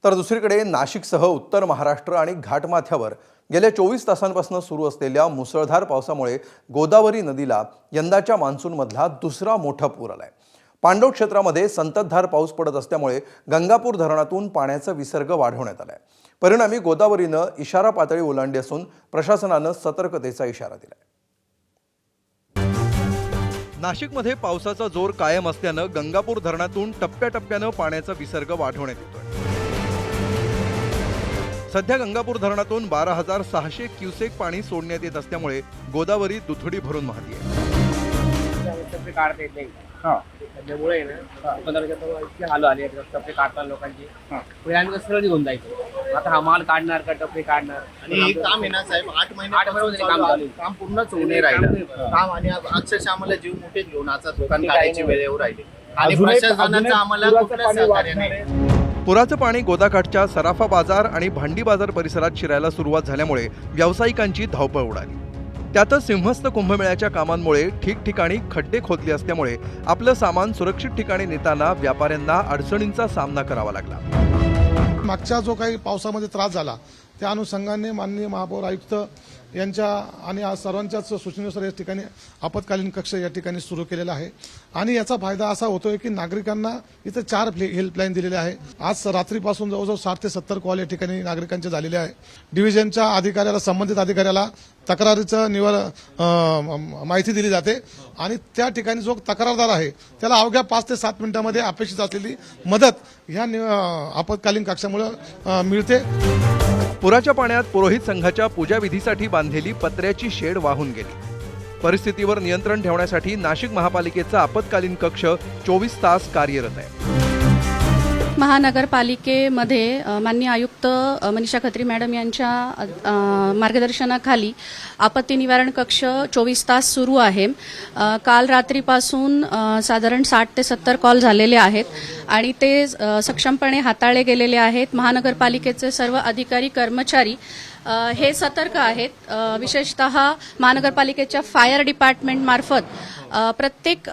तर दुसरीकडे नाशिकसह उत्तर महाराष्ट्र आणि घाटमाथ्यावर गेल्या 24 तासांपासून सुरू असलेल्या मुसळधार पावसामुळे गोदावरी नदीला यंदाच्या मान्सूनमधला दुसरा मोठा पूर आलाय। पांडव क्षेत्रामध्ये संततधार पाऊस पडत असल्यामुळे गंगापूर धरणातून पाण्याचा विसर्ग वाढवण्यात आलाय। परिणामी गोदावरीनं इशारा पातळी ओलांडली असून प्रशासनानं सतर्कतेचा इशारा दिलाय। नाशिकमध्ये पावसाचा जोर कायम असल्यानं गंगापूर धरणातून टप्प्याटप्प्यानं पाण्याचा विसर्ग वाढवण्यात येतोय। सध्या गंगापूर धरणातून 12,600 क्युसेक पाणी सोडण्यात येत असल्यामुळे गोदावरी दुथडी भरून वाहते आहे। त्यामुळे इतके हाल आले टप्पे काढताना लोकांची पुढे आम्ही सरळ निघून जायचं। आता हा माल काढणार का टप्पे काढणार आणि काम आहे ना साहेब 8 महिने काम पूर्णच होऊ नाही राहिलं काम आणि अक्षरशः आम्हाला जीव मुठीत घेऊन आता दुकान काढायची वेळ येऊ राहिली आणि प्रशासनाचं आम्हाला कुठलं सहकार्य नाही। पुराचं पाणी गोदाकाठच्या सराफा बाजार आणि भांडी बाजार परिसरात शिरायला सुरुवात झाल्यामुळे व्यावसायिकांची धावपळ उडाली। त्यातच सिंहस्थ कुंभमेळ्याच्या कामांमुळे ठिकठिकाणी खड्डे खोदले असल्यामुळे आपलं सामान सुरक्षित ठिकाणी नेताना व्यापाऱ्यांना अडचणींचा सामना करावा लागला। मागच्या जो काही पावसामध्ये त्रास झाला त्या अनुषंगाने माननीय महापौर आयुक्त यांच्या आणि सर्वांच्याच सूचनेनुसार या ठिकाणी आपत्कालीन कक्ष या ठिकाणी सुरू केलेला आहे आणि याचा फायदा असा होतोय की नागरिकांना इथे 4 हेल्पलाईन दिलेले आहे। आज रात्रीपासून जवळजवळ 60 ते 70 कॉल या ठिकाणी नागरिकांचे झालेले आहे। डिव्हिजनच्या अधिकाऱ्याला संबंधित अधिकाऱ्याला तक्रारीचं माहिती दिली जाते आणि त्या ठिकाणी जो तक्रारदार आहे त्याला अवघ्या 5 ते 7 मिनिटांमध्ये अपेक्षित असलेली मदत ह्या आपत्कालीन कक्षामुळे मिळते। पुराच्या पाण्यात पुरोहित संघाच्या पूजाविधीसाठी बांधलेली पत्र्याची शेड वाहून गेली। परिस्थितीवर नियंत्रण ठेवण्यासाठी नाशिक महापालिकेचा आपत्कालीन कक्ष 24 तास कार्यरत आहे। महानगरपालिकेमध्ये माननीय आयुक्त मनीषा खत्री मॅडम यांच्या मार्गदर्शनाखाली आपत्ती निवारण कक्ष 24 तास सुरू आहे। काल रात्रीपासून साधारण 60 ते 70 कॉल झालेले आहेत आणि ते सक्षमपणे हाताळले गेलेले आहेत। महानगरपालिकेचे सर्व अधिकारी कर्मचारी हे सतर्क आहेत। विशेषतः महानगरपालिकेच्या फायर डिपार्टमेंट मार्फत प्रत्येक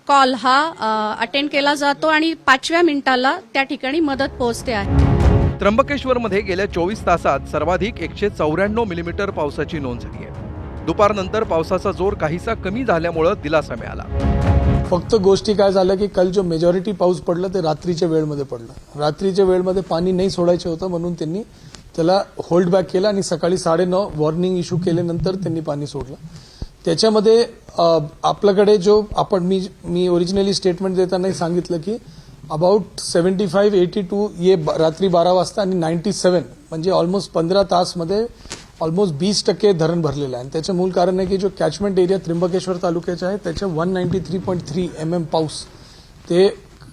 कॉल हा अटेंड केला जातो आणि 5व्या मिनिटाला त्या ठिकाणी मदत पोहोचते आहे। त्र्यंबकेश्वरमध्ये गेल्या 24 तासात सर्वाधिक 194 मिलीमीटर पावसाची नोंद झाली आहे। दुपारनंतर पावसाचा जोर काहीसा कमी झाल्यामुळे दिलासा मिळाला। फक्त गोष्टी काय झाल्या की काल जो मेजॉरिटी पाऊस पडला ते रात्रीच्या वेळेमध्ये पडला। रात्रीच्या वेळेमध्ये पाणी नाही सोडायचं होतं म्हणून त्यांनी त्याला होल्ड बॅक केला आणि सकाळी 9:30 वॉर्निंग इश्यू केल्यानंतर त्यांनी पाणी सोडलं। त्याच्यामध्ये आपल्याकडे जो मी ओरिजिनली स्टेटमेंट देताना सांगितलं की अबाउट 75-82 ये रात्री 12 वाजता आणि 97 म्हणजे ऑलमोस्ट 15 तासमध्ये ऑलमोस्ट 20% धरण भरलेलं आहे। आणि त्याचं मूळ कारण आहे की जो कॅचमेंट एरिया त्र्यंबकेश्वर तालुक्याचा आहे त्याच्या 193.3 mm पाऊस ते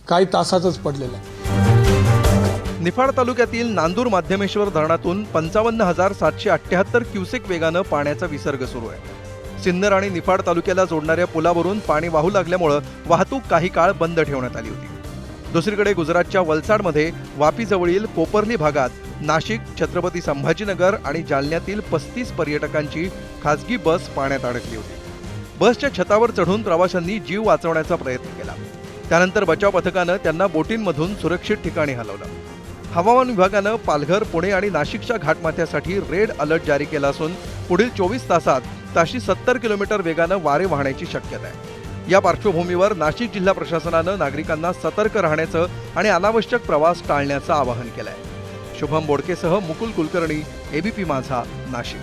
काही तासातच पडलेला आहे। निफाड तालुक्यातील नांदूर माध्यमेश्वर धरणातून 55,778 क्युसेक वेगानं पाण्याचा विसर्ग सुरू आहे। सिन्नर आणि निफाड तालुक्याला जोडणाऱ्या पुलावरून पाणी वाहू लागल्यामुळे वाहतूक काही काळ बंद ठेवण्यात आली होती। दुसरीकडे गुजरातच्या वलसाडमध्ये वापीजवळील कोपरली भागात नाशिक, छत्रपती संभाजीनगर आणि जालन्यातील 35 पर्यटकांची खासगी बस पाण्यात अडकली होती। बसच्या छतावर चढून प्रवाशांनी जीव वाचवण्याचा प्रयत्न केला। त्यानंतर बचाव पथकानं त्यांना बोटींमधून सुरक्षित ठिकाणी हलवलं। हवामान विभागानं पालघर, पुणे आणि नाशिकच्या घाटमाथ्यासाठी रेड अलर्ट जारी केला असून पुढील 24 तासात ताशी 70 किलोमीटर वेगानं वारे वाहण्याची शक्यता आहे। या पार्श्वभूमीवर नाशिक जिल्हा प्रशासनानं नागरिकांना सतर्क राहण्याचं आणि अनावश्यक प्रवास टाळण्याचं आवाहन केलंय। शुभम बोडकेसह मुकुल कुलकर्णी, एबीपी माझा, नाशिक।